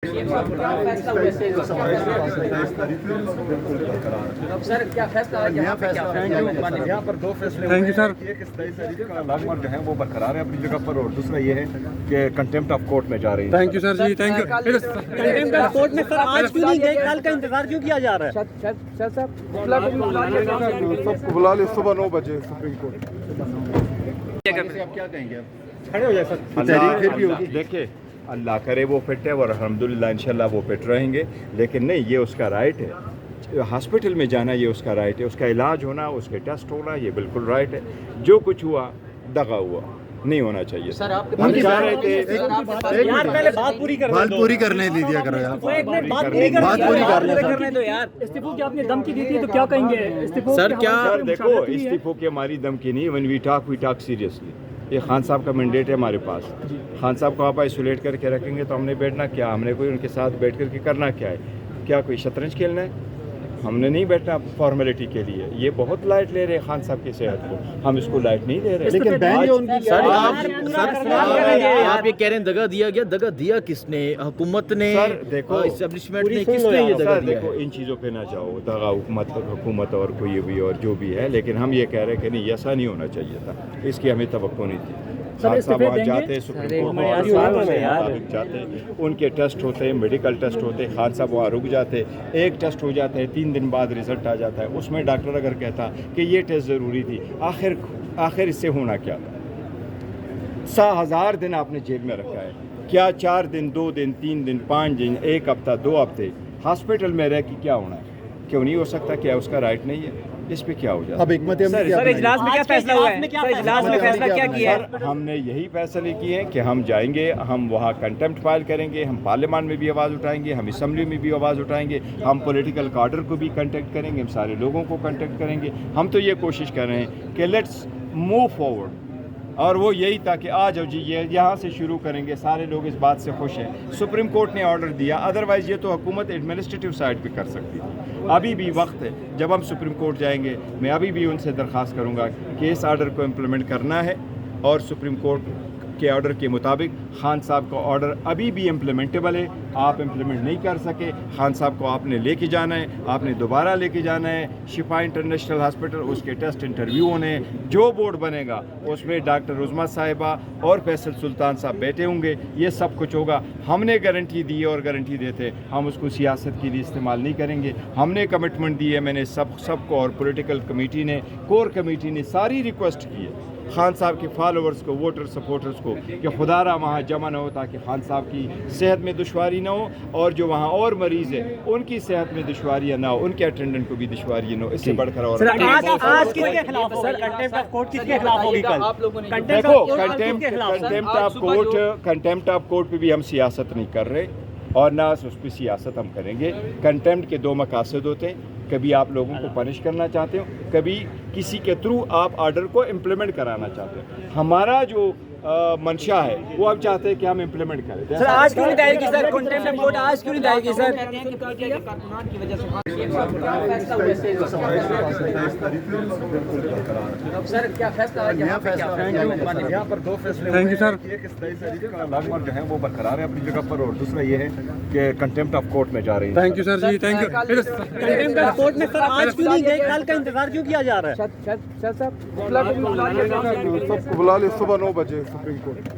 سر کیا فیصلہ یہاں پر دو فیصلے تھینک یو سر. ایک استائی تاریخ کا لازمان جو ہے وہ برقرار ہے اپنی جگہ پر، اور دوسرا یہ ہے کہ کنٹمپٹ آف کورٹ میں جا رہی ہے. Thank you sir ji, thank you. Contempt of court میں سر آج کیوں نہیں گئے؟ کل کا انتظار کیوں کیا جا رہا ہے؟ سب کو بلا لے صبح 9 بجے سپریم کورٹ. آپ کیا کہیں گے؟ کھڑے ہو جائے سر. دیکھیں اللہ کرے وہ فٹ ہے، اور الحمدللہ انشاءاللہ وہ فٹ رہیں گے، لیکن نہیں، یہ اس کا رائٹ ہے. ہاسپٹل میں جانا یہ اس کا رائٹ ہے، اس کا علاج ہونا، اس کے ٹیسٹ ہونا، یہ بالکل رائٹ ہے. جو کچھ ہوا دغا ہوا، نہیں ہونا چاہیے. سر آپ ہم چاہ رہے تھے یار پہلے بات پوری کرنے دیجیے کرو یار. بات پوری کرنے دو یار. استعفے کی آپ نے دھمکی دی تھی تو کیا کہیں گے؟ سر کیا دیکھو، استعفوں کی ہماری دھمکی نہیں. when we talk seriously. یہ خان صاحب کا مینڈیٹ ہے ہمارے پاس. خان صاحب کو آپ آئسولیٹ کر کے رکھیں گے تو ہم نے بیٹھنا کیا؟ ہم نے کوئی ان کے ساتھ بیٹھ کر کے کرنا کیا ہے؟ کیا کوئی شطرنج کھیلنا ہے؟ ہم نے نہیں بیٹھنا فارمیلٹی کے لیے. یہ بہت لائٹ لے رہے ہیں خان صاحب کی صحت کو، ہم اس کو لائٹ نہیں لے رہے. لیکن آپ یہ کہہ رہے ہیں دگا دیا گیا، دگا دیا کس نے؟ حکومت نے، اسٹیبلشمنٹ نے، کس نے یہ دگا دیا؟ دیکھو ان چیزوں پہ نہ جاؤ، دغا حکومت اور کوئی بھی اور جو بھی ہے، لیکن ہم یہ کہہ رہے ہیں کہ نہیں، ایسا نہیں ہونا چاہیے تھا. اس کی ہمیں توقع نہیں تھی. خان صاحب وہاں جاتے ہیں، سپریم کورٹ جاتے ہیں، ان کے ٹیسٹ ہوتے ہیں، میڈیکل ٹیسٹ ہوتے ہیں. خان صاحب وہاں رک جاتے، ایک ٹیسٹ ہو جاتا ہے، 3 دن بعد رزلٹ آ جاتا ہے. اس میں ڈاکٹر اگر کہتا کہ یہ ٹیسٹ ضروری تھی، آخر اس سے ہونا کیا تھا؟ 100,000 دن آپ نے جیل میں رکھا ہے. کیا 4 دن، 2 دن، 3 دن، 5 دن، 1 ہفتہ، 2 ہفتے ہاسپٹل میں رہ کے کیا ہونا ہے؟ کیوں نہیں ہو سکتا؟ کیا اس کا رائٹ نہیں ہے؟ اس پہ کیا ہو جاتا ہے؟ اب حکمت عملی سر اجلاس میں کیا فیصلہ ہوا ہے؟ اجلاس میں فیصلہ کیا کیا ہے؟ ہم نے یہی فیصلے کیے ہیں کہ ہم جائیں گے، ہم وہاں کنٹمپٹ فائل کریں گے، ہم پارلیمان میں بھی آواز اٹھائیں گے، ہم اسمبلی میں بھی آواز اٹھائیں گے، ہم پولیٹیکل کارڈر کو بھی کنٹیکٹ کریں گے، ہم سارے لوگوں کو کنٹیکٹ کریں گے. ہم تو یہ کوشش کر رہے ہیں کہ لیٹس موو فارورڈ، اور وہ یہی تھا کہ آ جاؤ جی، یہ یہاں سے شروع کریں گے. سارے لوگ اس بات سے خوش ہیں. سپریم کورٹ نے آرڈر دیا، ادروائز یہ تو حکومت ایڈمنسٹریٹو سائڈ پہ کر سکتی تھی. ابھی بھی وقت ہے. جب ہم سپریم کورٹ جائیں گے، میں ابھی بھی ان سے درخواست کروں گا کہ اس آرڈر کو امپلیمنٹ کرنا ہے، اور سپریم کورٹ کے آرڈر کے مطابق خان صاحب کا آرڈر ابھی بھی امپلیمنٹیبل ہے. آپ امپلیمنٹ نہیں کر سکے، خان صاحب کو آپ نے لے کے جانا ہے، آپ نے دوبارہ لے کے جانا ہے شفا انٹرنیشنل ہاسپٹل. اس کے ٹیسٹ انٹرویو ہونے ہیں. جو بورڈ بنے گا اس میں ڈاکٹر عظمیٰ صاحبہ اور فیصل سلطان صاحب بیٹھے ہوں گے. یہ سب کچھ ہوگا. ہم نے گارنٹی دی اور گارنٹی دیتے، ہم اس کو سیاست کے لیے استعمال نہیں کریں گے. ہم نے کمٹمنٹ دی ہے، میں نے سب کو، اور پولیٹیکل کمیٹی نے، کور کمیٹی نے ساری ریکویسٹ کی ہے خان صاحب کے فالوورز کو، ووٹر سپورٹرز کو، کہ خدا را وہاں جمع نہ ہو تاکہ خان صاحب کی صحت میں دشواری نہ ہو، اور جو وہاں اور مریض ہیں ان کی صحت میں دشواریاں نہ ہو، ان کے اٹینڈنٹ کو بھی دشواریاں نہ ہو. اس سے بڑھ کر اور آج کس کے خلاف سر کنٹمپٹ آف کورٹ کس کے خلاف ہوگی کل؟ دیکھو، کنٹمپٹ آف کورٹ پہ بھی ہم سیاست نہیں کر رہے، اور نہ اس پہ سیاست ہم کریں گے. کنٹمپٹ کے 2 مقاصد ہوتے ہیں. کبھی آپ لوگوں کو پنش کرنا چاہتے ہو، کبھی کسی کے تھرو آپ آرڈر کو امپلیمنٹ کرانا چاہتے ہو. ہمارا جو منشا ہے وہ اب چاہتے ہیں کہ ہم امپلیمنٹ کریں. سر آج کیوں نہیں دائر کی سر کنٹمپٹ آف کورٹ؟ آج کیوں نہیں دائر کی سر؟ سر کیا فیصلہ یہاں پر دو فیصلے. تھینک یو سر. ایک استائی تاریخ کا لازمان جو ہے وہ برقرار ہے اپنی جگہ پر، اور دوسرا یہ ہے کہ کنٹمپٹ آف کورٹ میں جا رہی ہے. Thank you sir ji, thank you. Contempt of court میں سر آج کیوں نہیں گئے؟ کل کا انتظار کیوں کیا جا رہا ہے؟ سب کو بلا لے صبح 9 بجے سپریم کورٹ.